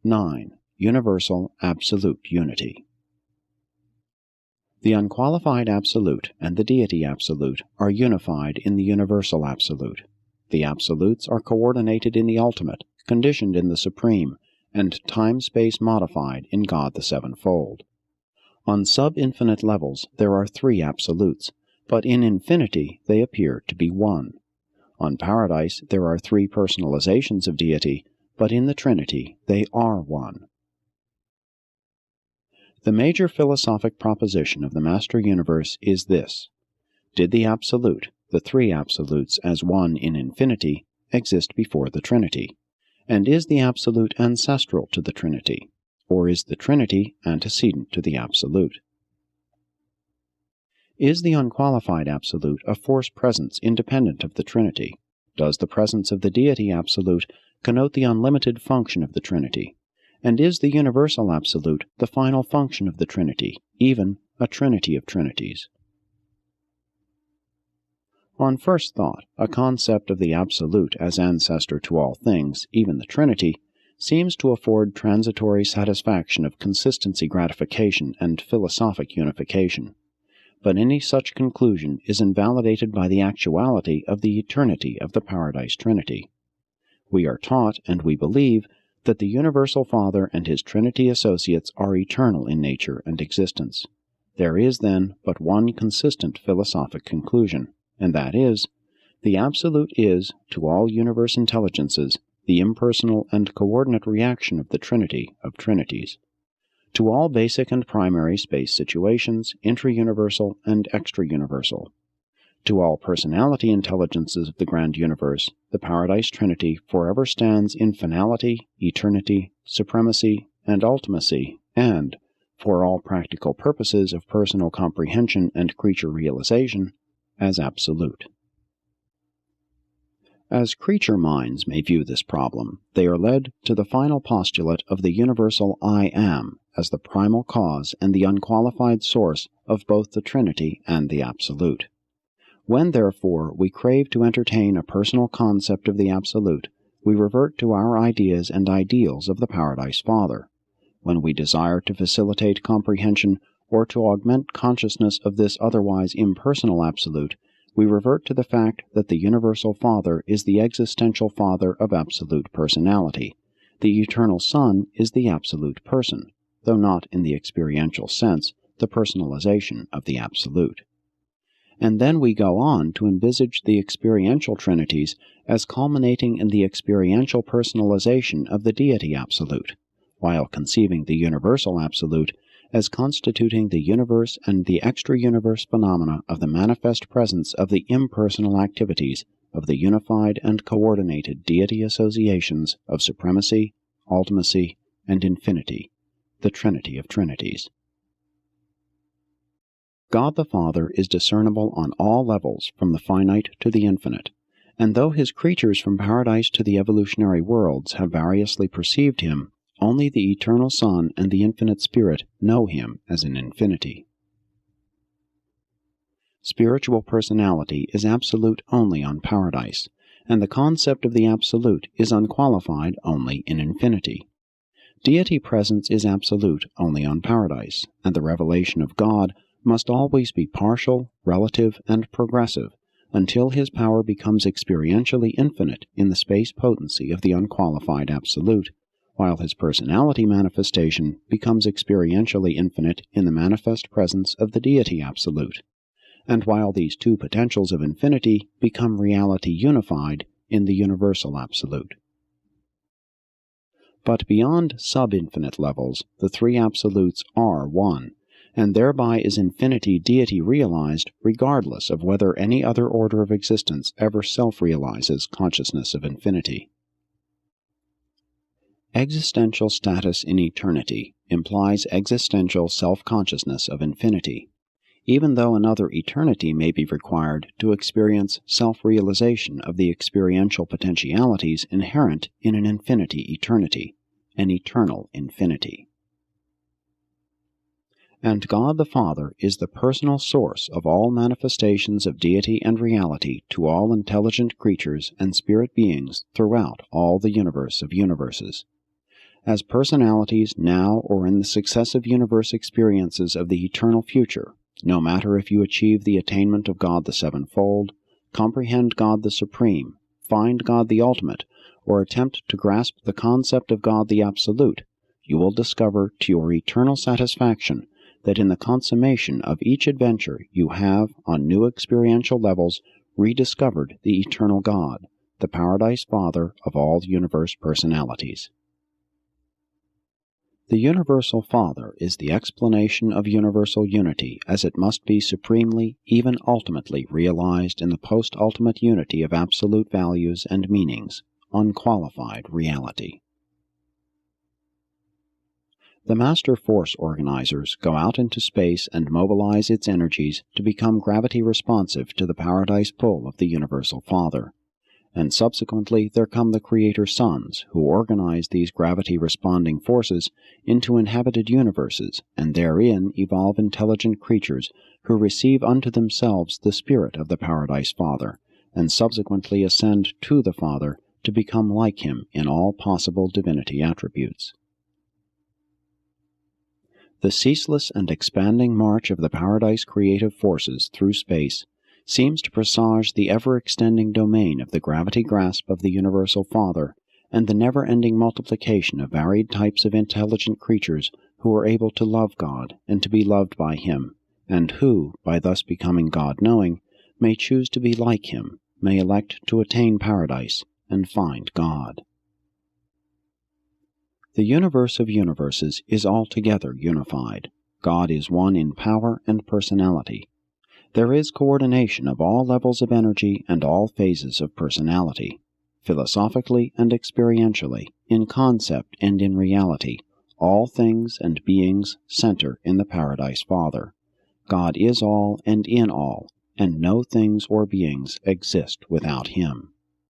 9. Universal Absolute Unity. The unqualified Absolute and the Deity Absolute are unified in the Universal Absolute. The Absolutes are coordinated in the Ultimate, conditioned in the Supreme, and time-space modified in God the Sevenfold. On sub-infinite levels there are 3 Absolutes, but in infinity they appear to be 1. On Paradise there are 3 personalizations of Deity, but in the Trinity they are 1. The major philosophic proposition of the Master Universe is this: did the Absolute, the 3 Absolutes as one in infinity, exist before the Trinity? And is the Absolute ancestral to the Trinity? Or is the Trinity antecedent to the Absolute? Is the unqualified Absolute a force presence independent of the Trinity? Does the presence of the Deity Absolute connote the unlimited function of the Trinity? And is the Universal Absolute the final function of the Trinity, even a Trinity of Trinities? On first thought, a concept of the Absolute as ancestor to all things, even the Trinity, seems to afford transitory satisfaction of consistency gratification and philosophic unification. But any such conclusion is invalidated by the actuality of the eternity of the Paradise Trinity. We are taught, and we believe, that the Universal Father and his Trinity associates are eternal in nature and existence. There is, then, but one consistent philosophic conclusion, and that is, the Absolute is, to all universe intelligences, the impersonal and coordinate reaction of the Trinity of Trinities. To all basic and primary space situations, intra-universal and extra-universal. To all personality intelligences of the grand universe, the Paradise Trinity forever stands in finality, eternity, supremacy, and ultimacy, and, for all practical purposes of personal comprehension and creature realization, as absolute. As creature minds may view this problem, they are led to the final postulate of the universal I Am as the primal cause and the unqualified source of both the Trinity and the Absolute. When, therefore, we crave to entertain a personal concept of the Absolute, we revert to our ideas and ideals of the Paradise Father. When we desire to facilitate comprehension or to augment consciousness of this otherwise impersonal Absolute, we revert to the fact that the Universal Father is the existential Father of absolute personality. The Eternal Son is the Absolute Person, though not in the experiential sense, the personalization of the Absolute. And then we go on to envisage the experiential Trinities as culminating in the experiential personalization of the Deity Absolute, while conceiving the Universal Absolute as constituting the universe and the extra-universe phenomena of the manifest presence of the impersonal activities of the unified and coordinated deity associations of supremacy, ultimacy, and infinity, the Trinity of Trinities. God the Father is discernible on all levels from the finite to the infinite, and though his creatures from paradise to the evolutionary worlds have variously perceived him, only the Eternal Son and the Infinite Spirit know him as an infinity. Spiritual personality is absolute only on paradise, and the concept of the Absolute is unqualified only in infinity. Deity presence is absolute only on paradise, and the revelation of God must always be partial, relative, and progressive, until his power becomes experientially infinite in the space potency of the unqualified Absolute, while his personality manifestation becomes experientially infinite in the manifest presence of the Deity Absolute, and while these two potentials of infinity become reality unified in the Universal Absolute. But beyond sub-infinite levels, the 3 Absolutes are one, and thereby is infinity deity realized regardless of whether any other order of existence ever self-realizes consciousness of infinity. Existential status in eternity implies existential self-consciousness of infinity, even though another eternity may be required to experience self-realization of the experiential potentialities inherent in an infinity eternity, an eternal infinity. And God the Father is the personal source of all manifestations of deity and reality to all intelligent creatures and spirit beings throughout all the universe of universes. As personalities now or in the successive universe experiences of the eternal future, no matter if you achieve the attainment of God the sevenfold, comprehend God the supreme, find God the ultimate, or attempt to grasp the concept of God the absolute, you will discover to your eternal satisfaction that in the consummation of each adventure you have, on new experiential levels, rediscovered the eternal God, the Paradise Father of all universe personalities. The Universal Father is the explanation of universal unity as it must be supremely, even ultimately, realized in the post-ultimate unity of absolute values and meanings, unqualified reality. The master force organizers go out into space and mobilize its energies to become gravity-responsive to the paradise pull of the Universal Father. And subsequently there come the Creator Sons, who organize these gravity-responding forces into inhabited universes, and therein evolve intelligent creatures who receive unto themselves the spirit of the Paradise Father, and subsequently ascend to the Father to become like Him in all possible divinity attributes. The ceaseless and expanding march of the Paradise creative forces through space seems to presage the ever-extending domain of the gravity grasp of the Universal Father, and the never-ending multiplication of varied types of intelligent creatures who are able to love God and to be loved by Him, and who, by thus becoming God-knowing, may choose to be like Him, may elect to attain paradise, and find God. The universe of universes is altogether unified. God is one in power and personality. There is coordination of all levels of energy and all phases of personality. Philosophically and experientially, in concept and in reality, all things and beings center in the Paradise Father. God is all and in all, and no things or beings exist without Him.